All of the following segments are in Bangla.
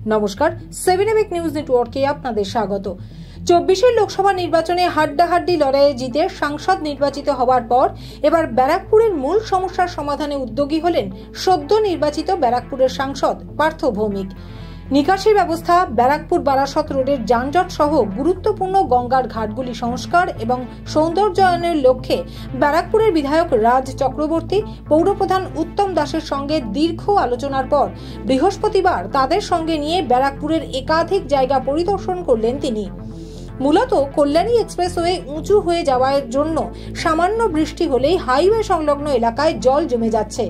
নমস্কার, 7 নিউজ নেটওয়ার্কে আপনাদের স্বাগত। 24 লোকসভা নির্বাচনে হাড্ডাহাড্ডি লড়াইয়ে জিতে সাংসদ নির্বাচিত হওয়ার পর এবার ব্যারাকপুরের মূল সমস্যার সমাধানে উদ্যোগী হলেন সদ্য নির্বাচিত ব্যারাকপুরের সাংসদ পার্থ ভৌমিক। নিকাশি ব্যবস্থা, ব্যারাকপুর বারাসত রোডের যানজট সহ গুরুত্বপূর্ণ গঙ্গার ঘাটগুলি সংস্কার এবং সৌন্দর্যায়নের লক্ষ্যে ব্যারাকপুরের বিধায়ক রাজ চক্রবর্তী, পৌরপ্রধান উত্তম দাসের সঙ্গে দীর্ঘ আলোচনার পর বৃহস্পতিবার তাদের সঙ্গে নিয়ে ব্যারাকপুরের একাধিক জায়গা পরিদর্শন করলেন তিনি। মূলত কল্যাণী এক্সপ্রেসওয়ে উঁচু হয়ে যাওয়ার জন্য সামান্য বৃষ্টি হলেই হাইওয়ে সংলগ্ন এলাকায় জল জমে যাচ্ছে,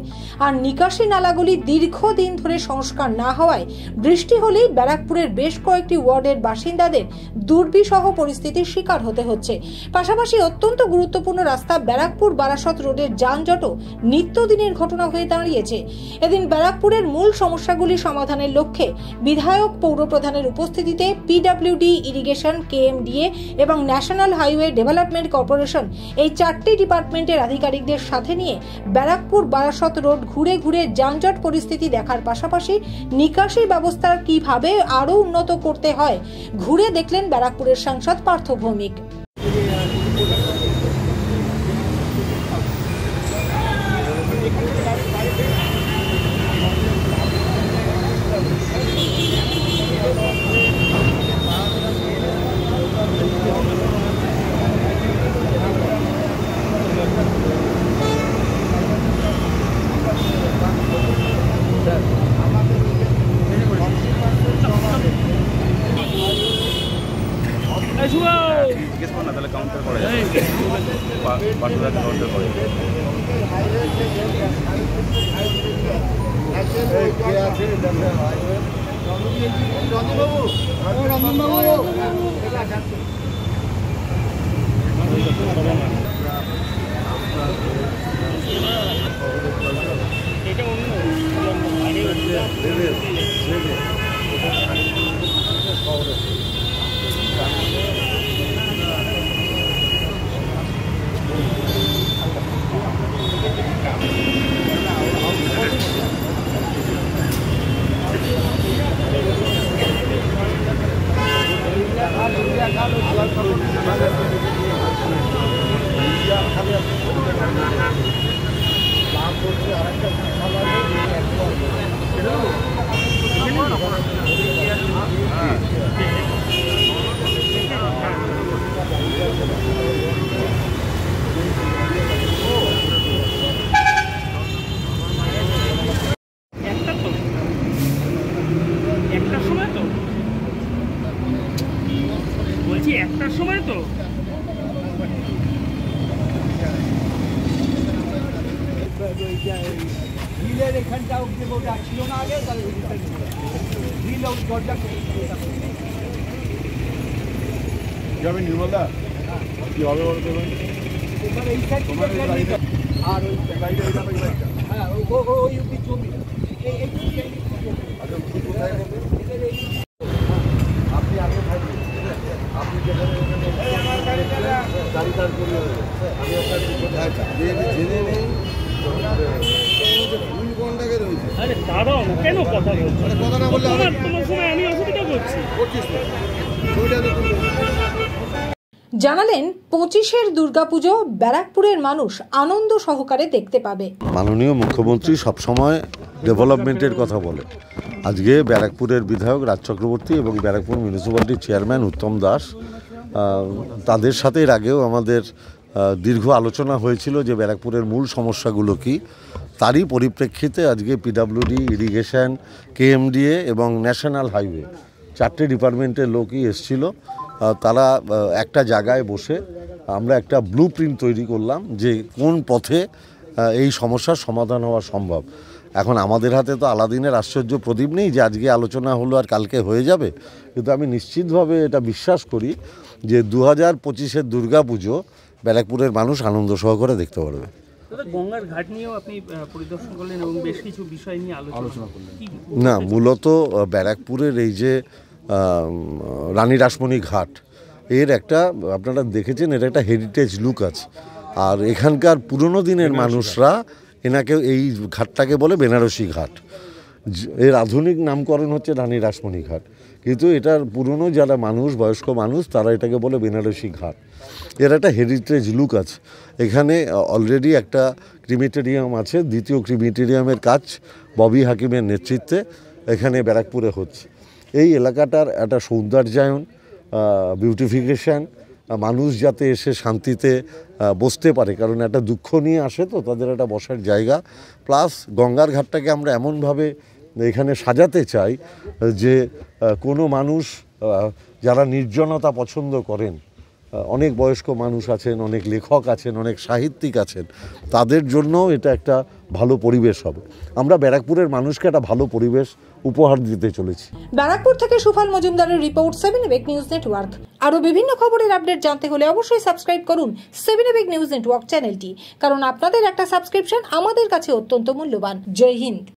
আর নিকাশি নালাগুলি দীর্ঘদিন ধরে সংস্কার না হওয়ায় বৃষ্টি হলেই ব্যারাকপুরের বেশ কয়েকটি ওয়ার্ডের বাসিন্দাদের দুর্বিষহ পরিস্থিতির শিকার হতে হচ্ছে। পাশাপাশি অত্যন্ত গুরুত্বপূর্ণ রাস্তা ব্যারাকপুর বারাসত রোডের যানজটও নিত্যদিনের ঘটনা হয়ে দাঁড়িয়েছে। এদিন ব্যারাকপুরের মূল সমস্যাগুলি সমাধানের লক্ষ্যে বিধায়ক, পৌরপ্রধানের উপস্থিতিতে পিডব্লিউডি, ইরিগেশন, কেএমডিএ এবং ন্যাশনাল হাইওয়ে ডেভেলপমেন্ট কর্পোরেশন এই 4টি ডিপার্টমেন্টের আধিকারিকদের সাথে নিয়ে ব্যারাকপুর বারাসত রোড ঘুরে ঘুরে যানজট পরিস্থিতি দেখার পাশাপাশি নিকাশি ব্যবস্থার কিভাবে আরও উন্নত করতে হয় ঘুরে দেখলেন ব্যারাকপুরের সাংসদ পার্থ ভৌমিক। কাউন্টার করা যায় কাউন্টার করে একটার সময় তো রিলের এখানটা অব্দি ওটা ছিল না আগে, তাহলে রিল দরজা যাবেন নির্মলদা কি হবে বলতে এবার এই সাইড আর ওই হ্যাঁ ওই অব্দি জমি কোথায় আপনি আগে থাকবেন, আপনি যেখানে গাড়ি দাঁড় করিয়ে আমি আপনার জেনে নেই ভুল কোনটাকে রয়েছে। আরে দাঁড়াও না, কেন কথা বলছো? কথা না বললে তোমার সময় আমি অসুবিধা করছি। জানালেন 25-এর দুর্গাপুজো ব্যারাকপুরের মানুষ আনন্দ সহকারে দেখতে পাবে। মাননীয় মুখ্যমন্ত্রী সবসময় ডেভেলপমেন্টের কথা বলে। আজকে ব্যারাকপুরের বিধায়ক রাজ চক্রবর্তী এবং ব্যারাকপুর মিউনিসিপ্যালিটির চেয়ারম্যান উত্তম দাস, তাদের সাথে এর আগেও আমাদের দীর্ঘ আলোচনা হয়েছিল যে ব্যারাকপুরের মূল সমস্যাগুলো কী। তারই পরিপ্রেক্ষিতে আজকে পিডব্লিউডি, ইরিগেশন, কেএমডিএ এবং ন্যাশনাল হাইওয়ে 4টে ডিপার্টমেন্টের লোকই এসেছিল। তারা একটা জায়গায় বসে আমরা একটা ব্লু প্রিন্ট তৈরি করলাম যে কোন পথে এই সমস্যার সমাধান হওয়া সম্ভব। এখন আমাদের হাতে তো আলাদিনের আশ্চর্য প্রদীপ নেই যে আজকে আলোচনা হলো আর কালকে হয়ে যাবে, কিন্তু আমি নিশ্চিতভাবে এটা বিশ্বাস করি যে 2025-এর দুর্গাপুজো ব্যারাকপুরের মানুষ আনন্দ সহকারে দেখতে পারবে। গঙ্গার ঘাট নিয়েও আপনি পরিদর্শন করলেন এবং বেশ কিছু বিষয় নিয়ে আলোচনা করলেন। না, মূলত ব্যারাকপুরের এই যে রানী রাসমণি ঘাট, এর একটা আপনারা দেখেছেন, এর একটা হেরিটেজ লুক আছে। আর এখানকার পুরনো দিনের মানুষরা এনাকে এই ঘাটটাকে বলে বেনারসি ঘাট। এর আধুনিক নামকরণ হচ্ছে রানী রাসমণি ঘাট, কিন্তু এটার পুরনো যারা মানুষ, বয়স্ক মানুষ, তারা এটাকে বলে বেনারসি ঘাট। এর একটা হেরিটেজ লুক আছে। এখানে অলরেডি একটা ক্রিমিটেরিয়াম আছে, দ্বিতীয় ক্রিমিটেরিয়ামের কাজ ববি হাকিমের নেতৃত্বে এখানে ব্যারাকপুরে হচ্ছে। এই এলাকাটার একটা সৌন্দর্যায়ন, বিউটিফিকেশান, মানুষ যাতে এসে শান্তিতে বসতে পারে, কারণ একটা দুঃখ নিয়ে আসে তো তাদের একটা বসার জায়গা, প্লাস গঙ্গার ঘাটটাকে আমরা এমনভাবে এখানে সাজাতে চাই যে কোনো মানুষ যারা নির্জনতা পছন্দ করেন, অনেক বয়স্ক মানুষ আছেন, অনেক লেখক আছেন, অনেক সাহিত্যিক আছেন, তাদের জন্য এটা একটা ভালো পরিবেশ হবে। আমরা ব্যারাকপুরের মানুষকে একটা ভালো পরিবেশ উপহার দিতে চলেছি। ব্যারাকপুর থেকে সুফল মজুমদারের রিপোর্ট, 7 এবেক নিউজ নেটওয়ার্ক। আরো বিভিন্ন খবরের আপডেট জানতে হলে অবশ্যই সাবস্ক্রাইব করুন 7 এবেক নিউজ নেটওয়ার্ক চ্যানেলটি, কারণ আপনাদের একটা সাবস্ক্রিপশন আমাদের কাছে অত্যন্ত মূল্যবান। জয় হিন্দ।